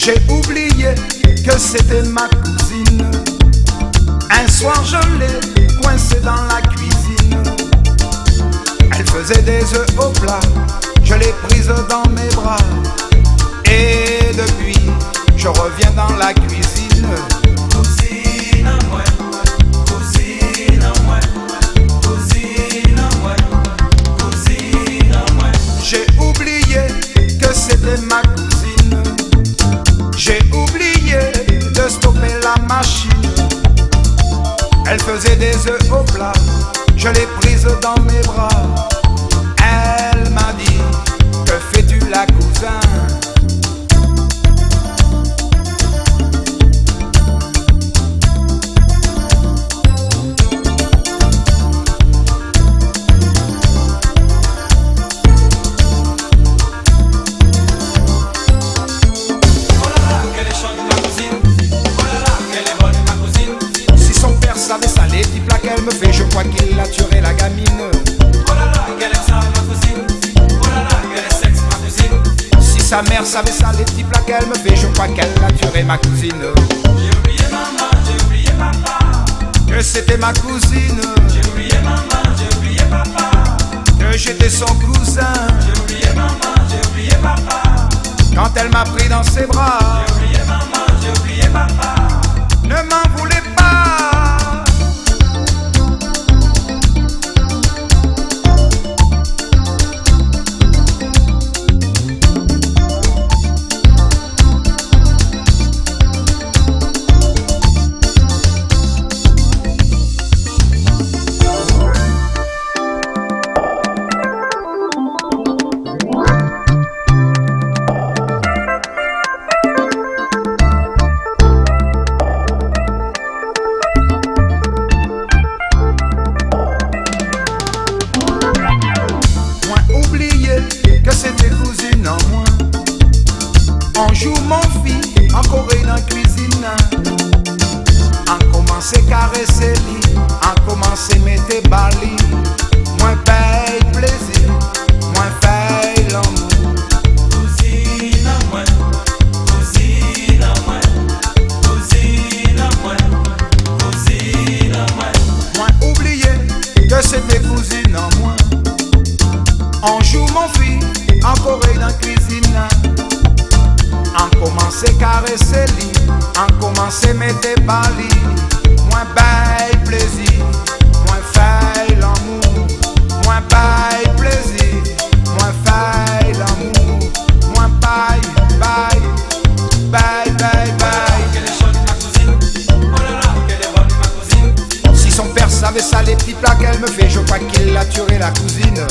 J'ai oublié que c'était ma cousine. Un soir je l'ai coincée dans la cuisine. Elle faisait des œufs au plat, je l'ai prise dans mes bras. Et depuis, je reviens dans la cuisine. Cousine à moi, cousine à moi, cousine à moi, cousine à moi. J'ai oublié que c'était ma cousine. J'ai oublié de stopper la machine. Elle faisait des œufs au plat, je l'ai prise dans mes bras. Elle m'a dit, que fais-tu là, cousin? Savait ça, les petits plats qu'elle me fait, je crois qu'il a tué la gamine. Oh là là, qu'elle aime ça, ma cousine. Oh là là, qu'elle est sexe, ma cousine. Si sa mère savait ça, les petits plats qu'elle me fait, je crois qu'elle a tué ma cousine. J'ai oublié maman, j'ai oublié papa. Que c'était ma cousine. J'ai oublié maman, j'ai oublié papa. Que j'étais son cousin. J'ai oublié maman, j'ai oublié papa. Quand elle m'a pris dans ses bras. J'ai oublié maman, j'ai oublié papa. Ne m'en voulez pas. Que c'était cousine en moi. On joue mon fils en Corée dans la cuisine. On commence à caresser lui, on commence à mettre bali. Moins paye plaisir, moins paye l'amour. Cousine à moi, cousine à moi, cousine à moi, cousine à moi. Moins oublié que c'était cousine en moi. On joue mon fils en Corée dans la cuisine. On commence à caresser lui, on commence à mettre bali. Moins bail plaisir, moins faille l'amour. Moins bail plaisir, moins faille l'amour. Moins bail, bail, bail, bail, bail. Qu'elle est chaude ma cousine, oh là là, qu'elle est bonne ma cousine. Si son père savait ça, les petits plats qu'elle me fait, je crois qu'il a tué la cousine.